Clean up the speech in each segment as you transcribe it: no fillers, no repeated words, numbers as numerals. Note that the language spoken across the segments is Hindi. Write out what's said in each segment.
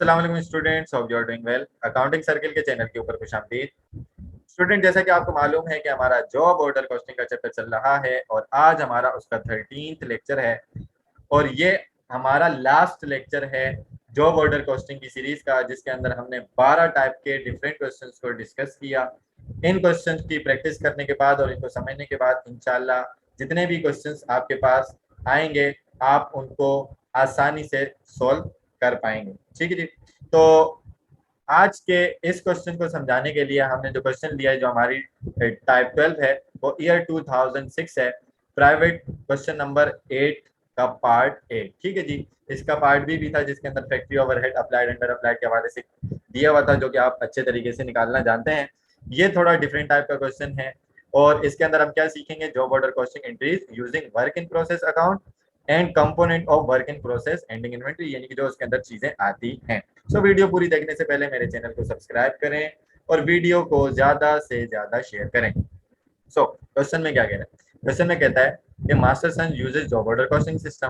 अस्सलाम वालेकुम students, hope you are doing well. Accounting circle के चैनल के ऊपर खुशामदीद। स्टूडेंट, जैसा कि आपको मालूम है कि हमारा जॉब ऑर्डर कॉस्टिंग का चैप्टर चल रहा है और आज हमारा उसका 13th लेक्चर है और ये हमारा लास्ट लेक्चर है जॉब ऑर्डर कॉस्टिंग की सीरीज का, जिसके अंदर हमने 12 टाइप के डिफरेंट क्वेश्चंस को डिस्कस किया। इन क्वेश्चंस की प्रैक्टिस करने के बाद और इनको समझने के बाद इंशाल्लाह जितने भी क्वेश्चंस आपके पास आएंगे आप उनको आसानी से सॉल्व कर पाएंगे। ठीक है जी। तो आज के इस क्वेश्चन को समझाने के लिए हमने जो क्वेश्चन लिया है, जो हमारी टाइप 12 है, वो ईयर 2006 है, प्राइवेट क्वेश्चन नंबर 8 का पार्ट 8। ठीक है जी। इसका पार्ट भी था जिसके अंदर factory overhead applied under applied के हवाले से दिया हुआ था, जो कि आप अच्छे तरीके से निकालना जानते हैं। ये थोड़ा डिफरेंट टाइप का क्वेश्चन है और इसके अंदर हम क्या सीखेंगे, job order costing entries using work in process account and component of work in process ending inventory, यानी कि जो उसके अंदर चीजें आती हैं। सो वीडियो पूरी देखने से पहले मेरे चैनल को सब्सक्राइब करें और वीडियो को ज्यादा से ज्यादा शेयर करें। सो क्वेश्चन में क्या कह रहा है, क्वेश्चन में कहता है कि Masterson uses job order costing system,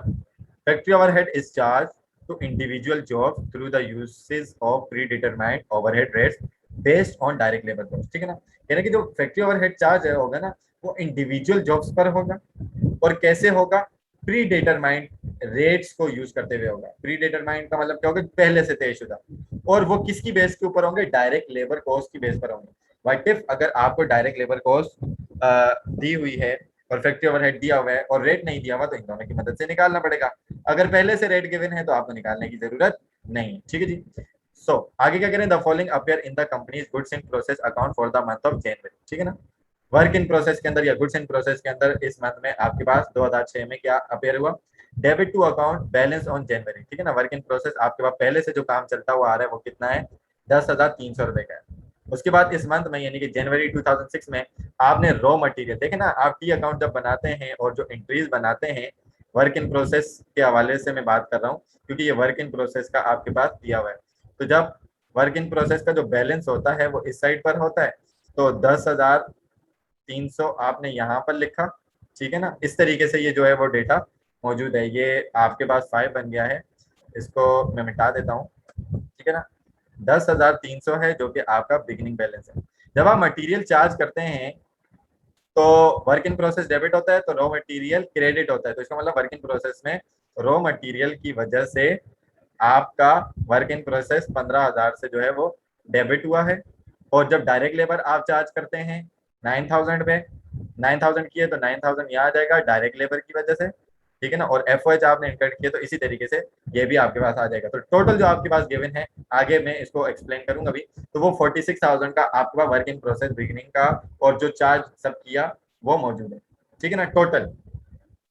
factory overhead is charge to individual job through the usage of predetermined overhead rates based on direct labour cost. ठीक है ना। यानी कि जो फैक्ट्री ओवरहेड चार्ज है होगा ना, वो इंडिविजुअल जॉब्स पर होगा और कैसे होगा, प्री डिटरमाइंड रेट्स को यूज करते हुए होगा। प्री डिटरमाइंड का मतलब क्या होगा, पहले से तयशुदा। और वो किसकी बेस के ऊपर होंगे, डायरेक्ट लेबर कॉस्ट की बेस पर होंगे। व्हाट इफ अगर आपको डायरेक्ट लेबर कॉस्ट दी हुई है और फैक्ट्री ओवरहेड दिया हुआ है और रेट नहीं दिया हुआ, तो इन दोनों की मदद से निकालना पड़ेगा। अगर पहले से रेट गिवन है तो आपको निकालने की जरूरत नहीं। ठीक है जी। सो आगे क्या करें, the following appear in the companies goods in process account for the month of January. ठीक है ना। वर्क इन प्रोसेस के अंदर या गुड्स इन प्रोसेस के अंदर इस मंथ में आपके पास 2006 में क्या अपेयर हुआ, debit to account balance on January. ठीक है ना। वर्क इन प्रोसेस आपके पास पहले से जो काम चलता हुआ आ रहा है वो कितना है, 10,300 रुपए का है। उसके बाद इस मंथ में यानी कि जनवरी 2006 में आपने रॉ मटेरियल, देखे ना, आप टी अकाउंट जब बनाते हैं और जो एंट्रीज बनाते हैं वर्क इन प्रोसेस के हवाले से मैं बात कर रहा हूँ, क्योंकि ये वर्क इन प्रोसेस का आपके पास दिया हुआ है। तो जब वर्क इन प्रोसेस का जो बैलेंस होता है वो इस साइड पर होता है, तो 10,300 आपने यहाँ पर लिखा। ठीक है ना। इस तरीके से ये जो है वो डेटा मौजूद है। ये आपके पास 5 बन गया है, इसको मैं मिटा देता हूँ। ठीक है ना। 10,300 है जो कि आपका बिगिनिंग बैलेंस है। जब आप मटेरियल चार्ज करते हैं तो वर्क इन प्रोसेस डेबिट होता है, तो रॉ मटेरियल क्रेडिट होता है। तो इसका मतलब वर्क इन प्रोसेस में रॉ मटेरियल की वजह से आपका वर्क इन प्रोसेस 15,000 से जो है वो डेबिट हुआ है। और जब डायरेक्ट लेबर आप चार्ज करते हैं 9,000 पे, 9,000 की है तो 9,000 यहाँ आ जाएगा डायरेक्ट लेबर की वजह से। ठीक है ना। और एफ आपने इनकट किया तो इसी तरीके से ये भी आपके पास आ जाएगा। तो टोटल जो आपके पास गिवन है, आगे मैं इसको एक्सप्लेन करूंगा अभी, तो वो 46,000 का आपका वर्क इन प्रोसेस बिगिनिंग का और जो चार्ज सब किया वो मौजूद है। ठीक है ना। टोटल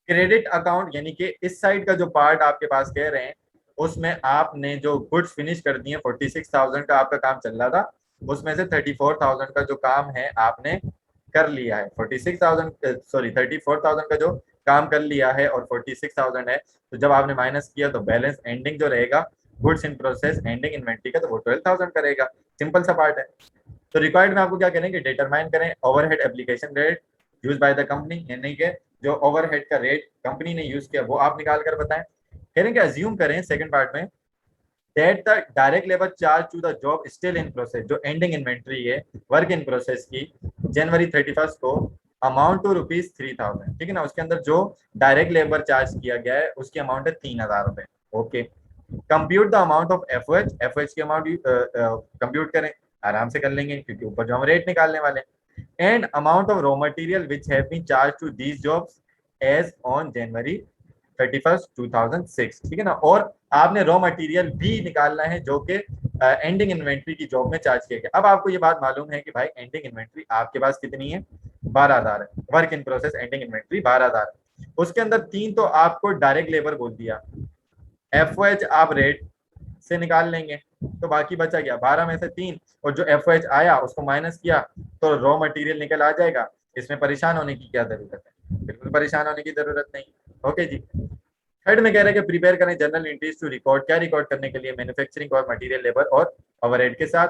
क्रेडिट अकाउंट यानी कि इस साइड का जो पार्ट आपके पास कह रहे हैं, उसमें आपने जो गुड्स फिनिश कर दिए, 46,000 का आपका काम चल रहा था, उसमें से 34,000 का जो काम है आपने कर लिया है। 46,000 सॉरी 34,000 का जो काम कर लिया है और 46,000 है, तो जब आपने माइनस किया तो बैलेंस एंडिंग जो रहेगा goods in process ending inventory का, तो वो 12,000 करेगा। सिंपल सा पार्ट है। तो रिक्वायर्ड में आपको क्या करेंगे, डिटरमाइन करें overhead application rate use by the company, यानी कि जो ओवरहेड का रेट कंपनी ने यूज किया वो आप निकाल कर बताएं। करेंगे अज्यूम करें सेकंड पार्ट में that the direct labour charge to the job still in process, जो एंडिंग इन्वेंट्री है वर्क इन प्रोसेस की जनवरी 31 को, अमाउंट टू ₹3,000। ठीक है ना। उसके अंदर जो डायरेक्ट लेबर चार्ज किया गया है उसकी अमाउंट है 3,000 रुपए। Okay. Compute the amount of F की अमाउंट कंप्यूट करें, आराम से कर लेंगे क्योंकि ऊपर जो हम रेट निकालने वाले हैं। And amount of raw material which have been charge to these jobs as on January 31, 2006। ठीक है ना। और आपने रॉ मटेरियल भी निकालना है जो कि एंडिंग इन्वेंट्री की जॉब में चार्ज किया गया। अब आपको ये बात मालूम है कि भाई एंडिंग इन्वेंट्री आपके पास कितनी है, 12,000 है। Work in process ending inventory 12,000 है। उसके अंदर 3 तो आपको डायरेक्ट लेबर बोल दिया, एफ आप रेट से निकाल लेंगे तो बाकी बचा गया 12 में से 3, और जो एफ आया उसको माइनस किया तो रॉ मटेरियल निकल आ जाएगा। इसमें परेशान होने की क्या जरूरत है, बिल्कुल परेशान होने की जरूरत नहीं। ओके जी। थर्ड में कह रहे हैं कि प्रिपेयर करें जनरल एंट्रीज टू रिकॉर्ड, क्या रिकॉर्ड करने के लिए, मैन्युफैक्चरिंग और मटेरियल लेबर और ओवरहेड के साथ।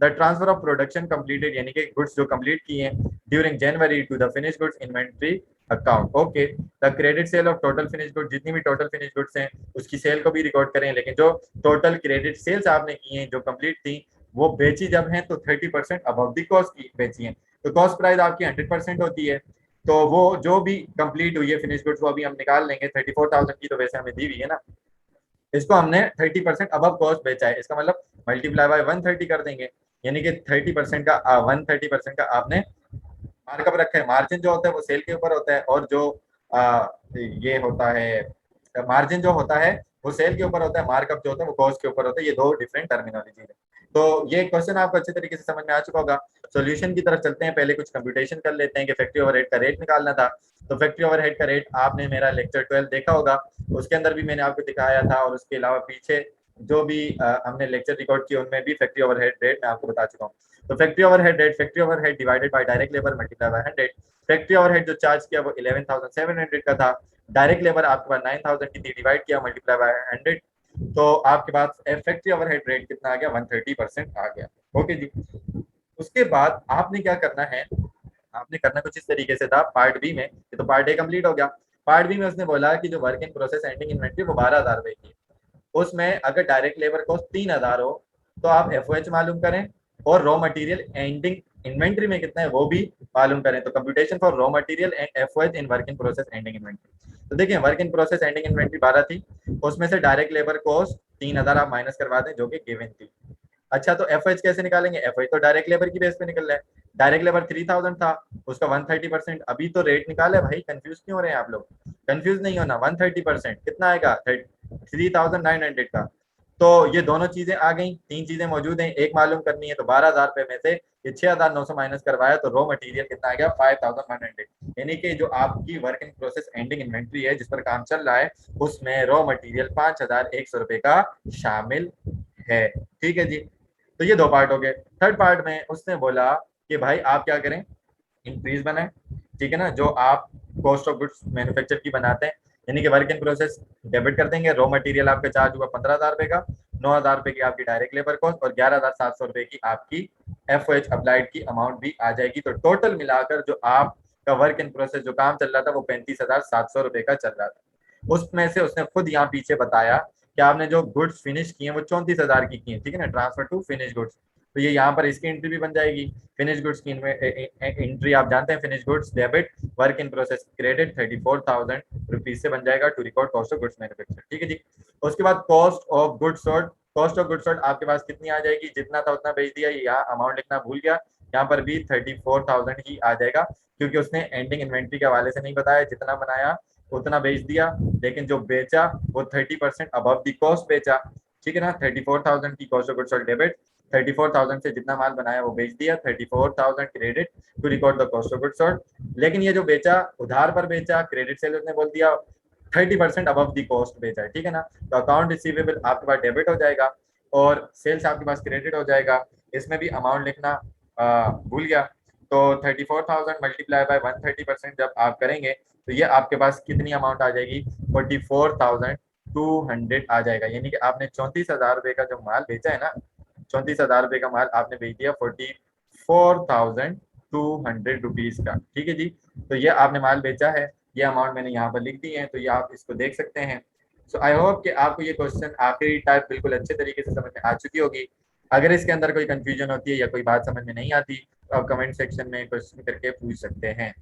The transfer of production completed, यानी कि गुड्स जो कंप्लीट किए हैं during January to the finish goods inventory account. Okay, the credit sale of total finish good, जितनी भी टोटल फिनिश गुड्स हैं उसकी सेल को भी रिकॉर्ड करें, लेकिन जो टोटल क्रेडिट सेल्स आपने की हैं जो कंप्लीट थी वो बेची जब हैं तो 30% अबव द कॉस्ट की बेची हैं। तो कॉस्ट प्राइस आपकी 100% होती है, तो वो जो भी कंप्लीट हुई है फिनिश गुड्स वो अभी हम निकाल लेंगे। 34,000 की तो वैसे हमें दी हुई है ना, इसको हमने 30% अबव कॉस्ट बेचा है, इसका मतलब मल्टीप्लाई बाय 130 कर देंगे, यानी कि 30% का 130% का आपने मार्कअप रखा है। मार्जिन जो होता है वो सेल के ऊपर होता है, और जो ये होता है मार्जिन जो होता है वो सेल के ऊपर होता है, मार्कअप जो होता है वो कॉस्ट के ऊपर होता है। ये दो डिफरेंट टर्मिनोलॉजी है। तो ये क्वेश्चन आपको अच्छे तरीके से समझ में आ चुका होगा। सॉल्यूशन की तरफ चलते हैं, पहले कुछ कंप्यूटेशन कर लेते हैं कि फैक्ट्री ओवरहेड का रेट निकालना था। तो फैक्ट्री ओवरहेड का रेट आपने मेरा लेक्चर 12 देखा होगा, उसके अंदर भी मैंने आपको दिखाया था, और उसके अलावा पीछे जो भी हमने लेक्चर रिकॉर्ड किए उनमें भी फैक्ट्री ओवरहेड रेट मैं आपको बता चुका हूँ। तो factory overhead rate, factory overhead divided by direct labour multiply by 100। Factory overhead जो चार्ज किया वो 11,700 का था, डायरेक्ट लेबर आपके पास 9,000 की थी, डिवाइड किया मल्टीप्लाई बाय 100, तो आपके पास फैक्ट्री ओवरहेड रेट कितना आ गया, 130% आ गया। ओके जी। उसके बाद आपने क्या करना है, आपने करना कुछ इस तरीके से था पार्ट बी में। ये तो पार्ट ए कंप्लीट हो गया। पार्ट बी में उसने बोला कि जो work in process ending inventory वो 12,000 की, उसमें अगर डायरेक्ट लेबर कॉस्ट 3,000 हो तो आप एफ मालूम करें, और रॉ मटेरियल एंडिंग इन्वेंट्री में कितना है वो भी मालूम करें। तो computation for raw material and F in work in process ending inventory. तो देखिए work in process ending inventory 12 थी, उसमें से डायरेक्ट लेबर कॉस्ट 3,000 आप माइनस करवा दें जो कि गिवन थी। अच्छा, तो एफ कैसे निकालेंगे, एफ तो डायरेक्ट लेबर की बेस पे निकल रहा है। डायरेक्ट लेबर 3,000 था, उसका 130%, अभी तो रेट निकाला है भाई, कंफ्यूज क्यों हो रहे हैं आप लोग, कंफ्यूज नहीं होना। 130% कितना आएगा, 3,900 का। तो ये दोनों चीजें आ गई, तीन चीजें मौजूद हैं, एक मालूम करनी है। तो 12,000 रुपए में से ये 6,900 माइनस करवाया तो रॉ मटेरियल कितना आ गया, 5,100। यानी कि जो आपकी work in process ending inventory है जिस पर काम चल रहा है उसमें रॉ मटेरियल 5,100 रुपए का शामिल है। ठीक है जी। तो ये दो पार्ट हो गए। थर्ड पार्ट में उसने बोला कि भाई आप क्या करें, इंक्रीज बनाए, ठीक है ना, जो आप कॉस्ट ऑफ गुड्स मैन्युफैक्चर की बनाते हैं, यानी कि वर्क इन प्रोसेस डेबिट कर देंगे। रॉ मटेरियल आपका चार्ज हुआ 15,000 रुपए का, 9,000 रुपए की आपकी डायरेक्ट लेबर कॉस्ट, और 11,700 रुपए की आपकी एफ अप्लाइड की अमाउंट भी आ जाएगी। तो टोटल मिलाकर जो आपका वर्क इन प्रोसेस जो काम चल रहा था वो 35,700 रुपए का चल रहा था। उसमें से उसने खुद यहाँ पीछे बताया कि आपने जो गुड्स फिनिश किए वो 34,000 की किए, ठीक है ना, ट्रांसफर टू फिनिश गुड्स। तो ये यहाँ पर इसकी एंट्री भी बन जाएगी। फिनिश गुड्स की एंट्री आप जानते हैं, finish goods debit, work in process credit, 34,000 rupees से बन जाएगा to record cost of goods manufacture. ठीक है जी। उसके बाद cost of goods sold, cost of goods sold आपके पास कितनी आ जाएगी, जितना था उतना भेज दिया, यहाँ अमाउंट लिखना भूल गया, यहाँ पर भी 34,000 ही आ जाएगा, क्योंकि उसने एंडिंग इन्वेंट्री के हवाले से नहीं बताया, जितना बनाया उतना बेच दिया, लेकिन जो बेचा वो 30% अबव दी कॉस्ट बेचा। ठीक है ना, 34,000 की cost of goods sold debit, 34,000 से जितना माल बनाया वो बेच दिया, 34,000 credit to record the cost of goods sold. लेकिन ये जो बेचा उधार पर बेचा, क्रेडिट सेल उसने बोल दिया 30% अबव दी कॉस्ट बेचा है, ठीक है ना। तो अकाउंट रिसीवेबल आपके पास डेबिट हो जाएगा और सेल्स आपके पास क्रेडिट हो जाएगा। इसमें भी अमाउंट लिखना भूल गया। तो 34,000 मल्टीप्लाई बाय 130% जब आप करेंगे तो ये आपके पास कितनी अमाउंट आ जाएगी, 44,200 आ जाएगा। यानी कि आपने 34,000 रुपए का जो माल बेचा है ना, 34,000 रुपए का माल आपने बेच दिया 44,200 रुपीज का। ठीक है जी। तो ये आपने माल बेचा है, ये अमाउंट मैंने यहाँ पर लिख दी है, तो ये आप इसको देख सकते हैं। सो आई होप कि आपको ये क्वेश्चन आखिरी टाइप बिल्कुल अच्छे तरीके से समझ में आ चुकी होगी। अगर इसके अंदर कोई कंफ्यूजन होती है या कोई बात समझ में नहीं आती तो आप कमेंट सेक्शन में क्वेश्चन करके पूछ सकते हैं।